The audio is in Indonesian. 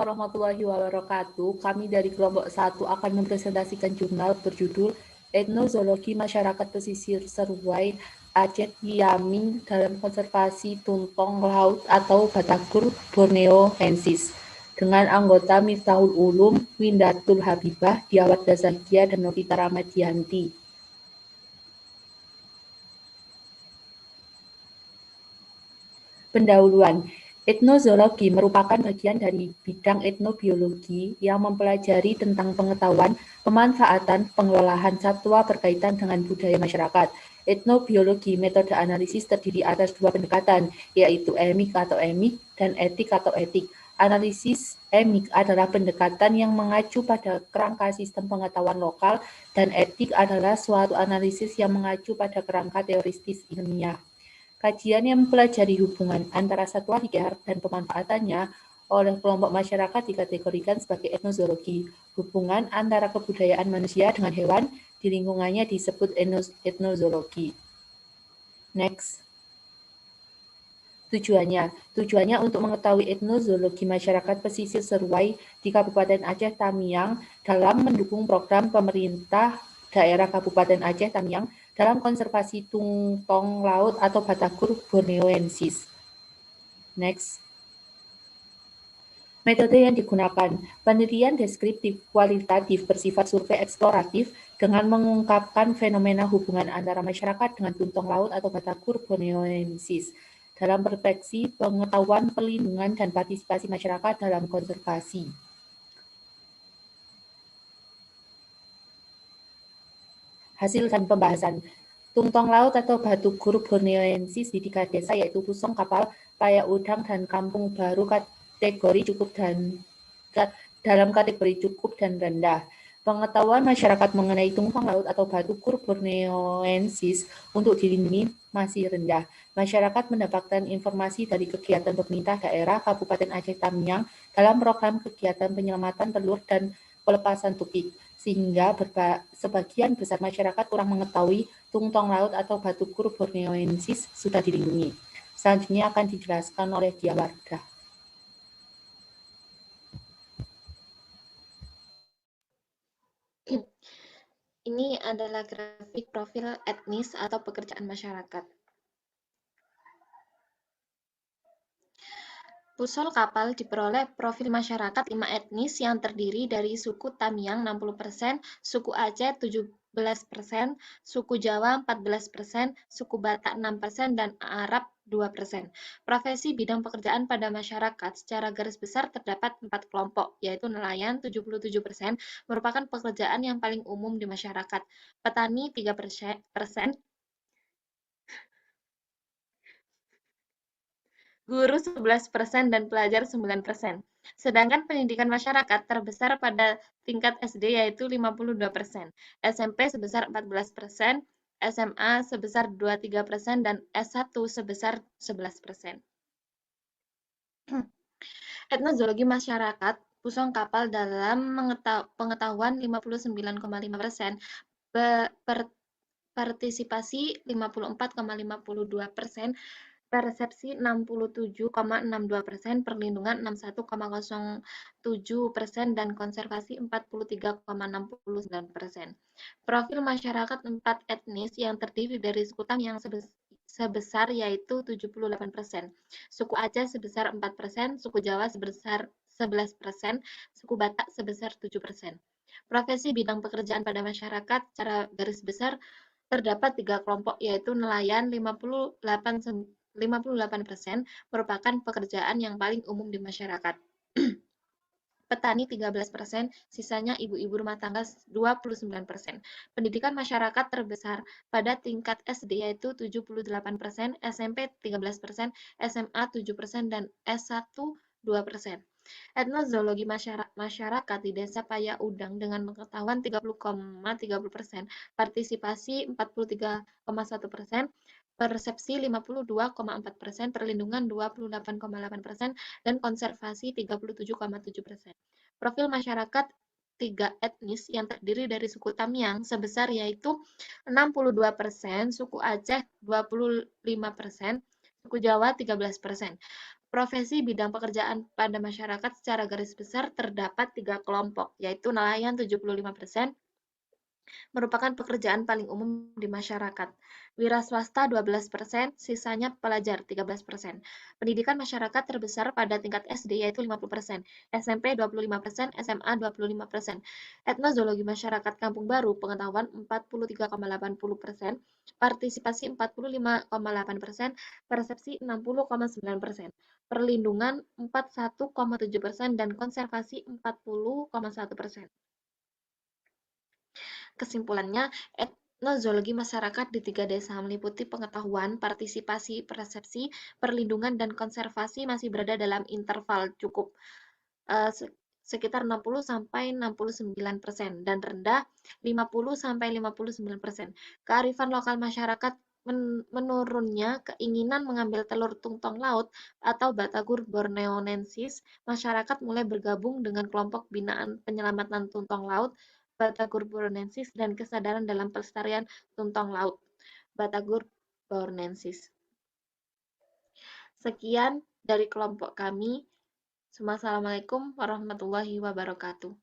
warahmatullahi wabarakatuh. Kami dari kelompok 1 akan mempresentasikan jurnal berjudul Etnozoologi Masyarakat Pesisir Seruai Aceh Yaming dalam Konservasi Tuntong Laut atau Batakur borneoensis dengan anggota Miftahul Ulum, Windatul Habibah, Diawat Dazakia, dan Novita Ramadianti. Pendahuluan. Etnozoologi merupakan bagian dari bidang etnobiologi yang mempelajari tentang pengetahuan, pemanfaatan, pengelolaan satwa berkaitan dengan budaya masyarakat. Etnobiologi metode analisis terdiri atas dua pendekatan, yaitu emik atau emik dan etik atau etik. Analisis emik adalah pendekatan yang mengacu pada kerangka sistem pengetahuan lokal, dan etik adalah suatu analisis yang mengacu pada kerangka teoristis ilmiah. Kajian yang mempelajari hubungan antara satwa liar dan pemanfaatannya oleh kelompok masyarakat dikategorikan sebagai etnozoologi. Hubungan antara kebudayaan manusia dengan hewan di lingkungannya disebut etnozoologi. Next. Tujuannya untuk mengetahui etnozoologi masyarakat pesisir Seruai di Kabupaten Aceh Tamiang dalam mendukung program pemerintah daerah Kabupaten Aceh Tamiang dalam konservasi tuntong laut atau Batakur borneoensis. Next. Metode yang digunakan, penelitian deskriptif kualitatif bersifat survei eksploratif dengan mengungkapkan fenomena hubungan antara masyarakat dengan tuntong laut atau Batakur borneoensis dalam perspektif pengetahuan, perlindungan, dan partisipasi masyarakat dalam konservasi. Hasil dan pembahasan. Tungtong laut atau Batakur borneoensis di 3 desa yaitu Pusong, Kapal, Payak Udang, dan Kampung Baru kategori cukup dan dalam kategori cukup dan rendah. Pengetahuan masyarakat mengenai tungtong laut atau Batakur borneoensis untuk dilindungi masih rendah. Masyarakat mendapatkan informasi dari kegiatan pemerintah daerah Kabupaten Aceh Tamiang dalam program kegiatan penyelamatan telur dan pelepasan tukik, sehingga sebagian besar masyarakat kurang mengetahui tungtong laut atau Batakur borneoensis sudah dilindungi. Selanjutnya akan dijelaskan oleh Diawardah. Ini adalah grafik profil etnis atau pekerjaan masyarakat. Pusol Kapal diperoleh profil masyarakat 5 etnis yang terdiri dari suku Tamiang 60%, suku Aceh 17%, suku Jawa 14%, suku Batak 6%, dan Arab 2%. Profesi bidang pekerjaan pada masyarakat secara garis besar terdapat 4 kelompok, yaitu nelayan 77% merupakan pekerjaan yang paling umum di masyarakat, petani 3%, guru 11%, dan pelajar 9%. Sedangkan pendidikan masyarakat terbesar pada tingkat SD yaitu 52%, SMP sebesar 14%, SMA sebesar 23%, dan S1 sebesar 11%. Etnozoologi masyarakat Pusong Kapal dalam pengetahuan 59,5%, partisipasi 54,52%, persepsi 67,62%, perlindungan 61,07%, dan konservasi 43,69%. Profil masyarakat 4 etnis yang terdiri dari suku Tamiang sebesar yaitu 78%, suku Aceh sebesar 4%, suku Jawa sebesar 11%, suku Batak sebesar 7%. Profesi bidang pekerjaan pada masyarakat secara garis besar terdapat 3 kelompok yaitu nelayan 58% merupakan pekerjaan yang paling umum di masyarakat. Petani 13%, sisanya ibu-ibu rumah tangga 29%. Pendidikan masyarakat terbesar pada tingkat SD yaitu 78%, SMP 13%, SMA 7%, dan S1 2%. Etnozoologi masyarakat di Desa Payak Udang dengan pengetahuan 30,30%, partisipasi 43,1%, persepsi 52,4%, perlindungan 28,8%, dan konservasi 37,7%. Profil masyarakat 3 etnis yang terdiri dari suku Tamiang sebesar yaitu 62%, suku Aceh 25%, suku Jawa 13%. Profesi bidang pekerjaan pada masyarakat secara garis besar terdapat 3 kelompok, yaitu nelayan 75%, merupakan pekerjaan paling umum di masyarakat. Wira swasta 12%, sisanya pelajar 13%. Pendidikan masyarakat terbesar pada tingkat SD yaitu 50%, SMP 25%, SMA 25%. Etnozoologi masyarakat Kampung Baru pengetahuan 43,80%, partisipasi 45,8%, persepsi 60,9%, perlindungan 41,7% dan konservasi 40,1%. Kesimpulannya, etnozoologi masyarakat di 3 desa meliputi pengetahuan, partisipasi, persepsi, perlindungan, dan konservasi masih berada dalam interval cukup sekitar 60-69% dan rendah 50-59%. Kearifan lokal masyarakat menurunnya keinginan mengambil telur tungtong laut atau Batagor borneonensis, masyarakat mulai bergabung dengan kelompok binaan penyelamatan tungtong laut Batagor borneonensis dan kesadaran dalam pelestarian tungtong laut Batagor borneonensis. Sekian dari kelompok kami. Wassalamualaikum warahmatullahi wabarakatuh.